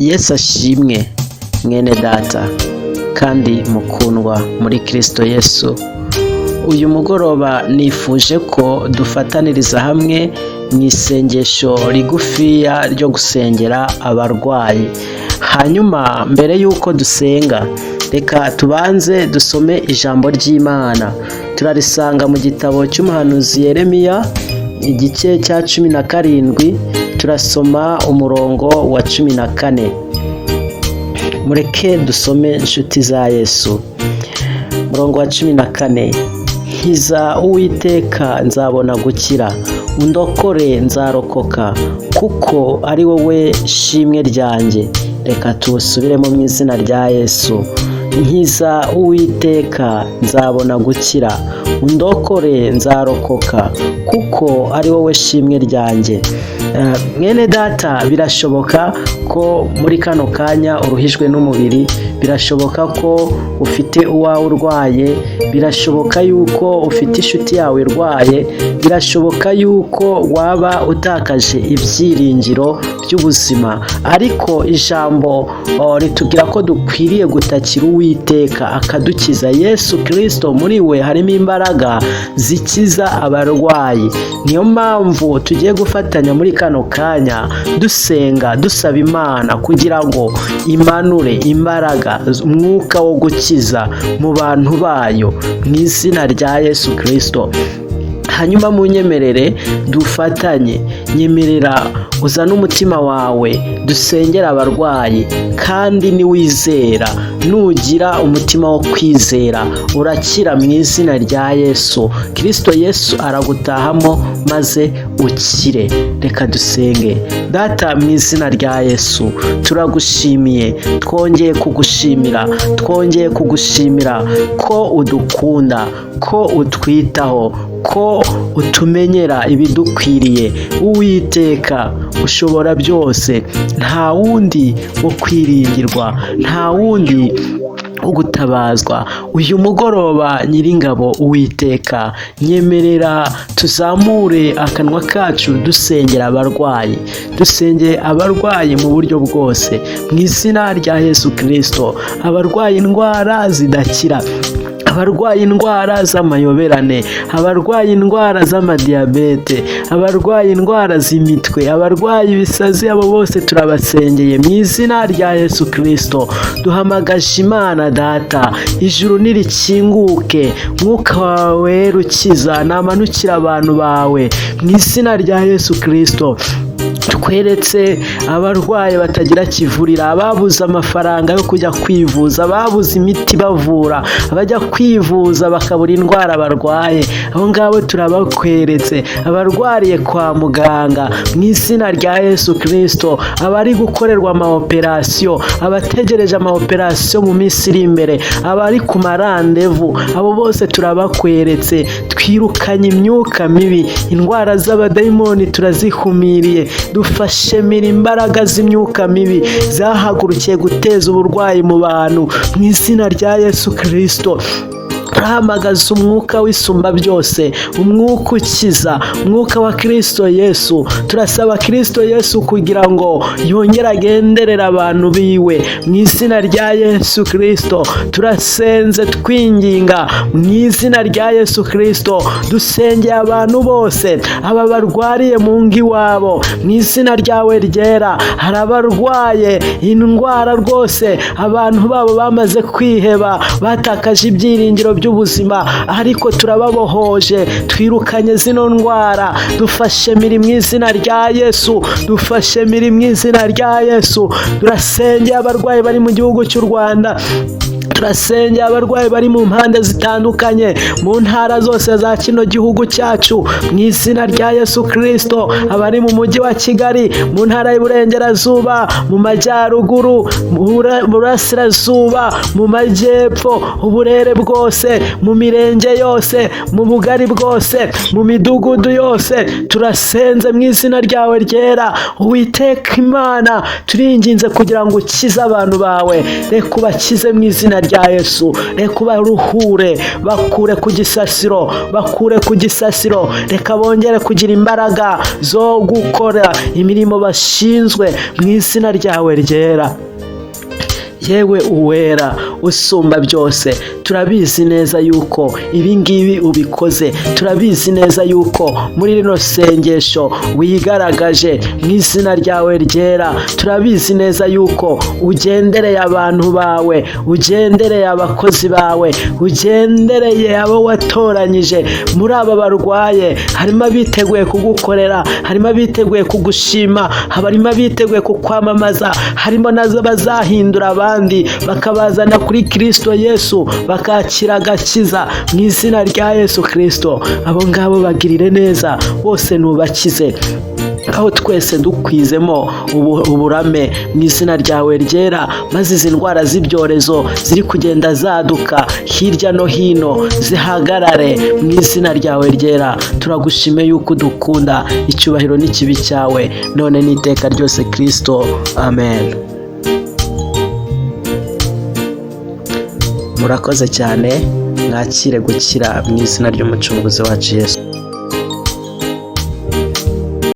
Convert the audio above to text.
Yesu ashimwe mwene data kandi mukundwa muri Kristo Yesu. Uyu mugoroba nifuje ko dufataniriza hamwe mu isengesho rigufiya ryo gusengera abarwayi. Hanyuma mbere y'uko dusenga, reka tubanze dusome ijambo ry'Imana. Turarisanga mu gitabo cy'umuhanuzi Yeremiya igice cya 17, turasoma umurongo wa 14. Mureke dusome inshuti za Yesu. Umurongo wa 14: Nkiza Uwiteka nzabona gukira, undokore nzarokoka, kuko ari wowe shimwe ryanjye. Reka tuwusubiremo mu izina rya Yesu. Nkiza Uwiteka nzabona gukira, undokore nzarokoka, kuko ari wowe shimwe ryanjye. Mwene data, birashoboka ko muri kano kanya uruhijwe n'umubiri, birashoboka ko ufite uwawe urwaye, birashoboka yuko ufite inshuti yawe irwaye, birashoboka yuko waba utakaje ibyiringiro by'ubuzima, ariko ijambo ritubwira ko dukwiriye gutakira Uwiteka akadukiza. Yesu Kristo, muri we harimo imbaraga zikiza abarwayi. Niyo mpamvu tugiye gufatanya muri kano kanya dusenga, dusaba Imana kugira ngo imanure imbaraga, umwuka wo gukiza mu bantu bayo mu izina rya Yesu Kristo. Hanyuma munyemerere dufatanye, nyemerera uzane umutima wawe dusengera abarwayi, kandi niwizera, nugira umutima wo kwizera, urakira mu izina rya Yesu Kristo. Yesu aragutahamo maze ukire. Reka dusenge. Data, mu izina rya Yesu turagushimiye, twongeye kugushimira ko udukunda, ko utwitaho, ko utumenyera ibidukwiriye. Uwiteka ushobora byose, nta wundi wo kwiringirwa, nta wundi ugutabazwa. Uyu mugoroba Nyiringabo Uwiteka, nyemerera tuzamure akanwa kacu dusengera abarwayi, dusengere abarwayi mu buryo bwose mu izina rya Yesu Kristo. Abarwaye indwara zidakira, abarwaye indwara z'amayoberane, abarwaye indwara z'amadiyabete, abarwaye indwara z'imitwe, abarwaye ibisazi, abo bose turabasengeye mu izina rya Yesu Kristo. Duhamagaje Imana Data, ijuru nirikinguke, mwuka wawe rukiza namanukira abantu bawe mu izina rya Yesu Kristo. Tweretse abarwayi batagira kivurira, ababuze amafaranga yo kujya kwivuza, ababuze imiti bavura, abajya kwivuza bakabura indwara barwaye, abo ngabo turabakweretse. Abarwariye kwa muganga mu izina rya Yesu Kristo, abari gukorerwa amaoperasiyo, abategereje amaoperasiyo mu minsi iri imbere, abari ku marandevu, abo bose turabakweretse. Twirukanye imyuka mibi, indwara z'abadayimoni turazikumiriye. Dufashe mira imbaraga z'imyuka mibi zahagurukiye guteza uburwayi mu bantu mu izina rya Yesu Kristo. Turahamagaza umwuka w'isumba byose, umwuka ukiza, umwuka wa Kristo Yesu. Turasaba Kristo Yesu kugira ngo yongere agenderera abantu biwe mu izina rya Yesu Kristo. Turasenze twinginga mu izina rya Yesu Kristo, dusengeye abantu bose, aba barwariye mu ngo iwabo mu izina ryawe ryera. Hari abarwaye indwara rwose, abantu babo bamaze kwiheba, batakaje ibyiringiro by'ubuzima, ariko turababohoje, twirukanye zino ndwara. Dufashe miri mu izina rya Yesu, dufashe miri mu izina rya Yesu. Turasengeye abarwayi bari mu gihugu cy'u Rwanda, turasengera abarwayi bari mu mpande zitandukanye, mu ntara zose za kino gihugu cyacu mu izina rya Yesu Kristo. Abari mu mujyi wa Kigali, mu ntara y'Iburengerazuba, mu majyaruguru, mu burasirazuba, mu majyepfo, uburere bwose, mu mirenge yose, mu bugari bwose, mu midugudu yose, turasenze mu izina ryawe ryera. Uwiteka Imana, turinginze kugira ngo ukize abantu bawe, reka ubakize mu izina izina rya Yesu. Reka ubaruhure, bakure ku gisasiro, reka bongere kugira imbaraga zo gukora imirimo bashinzwe mu izina ryawe ryera. Yewe uwera usumba byose, turabizi neza yuko ibi ngibi ubikoze, turabizi neza yuko muri rino sengesho wigaragaje mu izina ryawe ryera. Turabizi neza yuko ugendereye abantu bawe, ugendereye abakozi bawe, ugendereye abo watoranyije. Muri aba barwaye harimo abiteguye kugukorera, harimo abiteguye kugushima, harimo abiteguye kukwamamaza, harimo n'abazahindura abandi bakabazana kuri Kristo Yesu, bakakira agakiza mu izina rya Yesu Kristo. Abo ngabo bagirire neza, bose nubakize, aho twese dukwizemo uburame mu izina ryawe ryera, maze izi ndwara z'ibyorezo ziri kugenda zaduka hirya no hino zihagarare mu izina ryawe ryera. Turagushime yuko udukunda, icyubahiro n'ikibi cyawe none n'iteka ryose Kristo, amen. Murakoze cyane, mwakire gukira mu izina ry'umucunguzi wacu Yesu.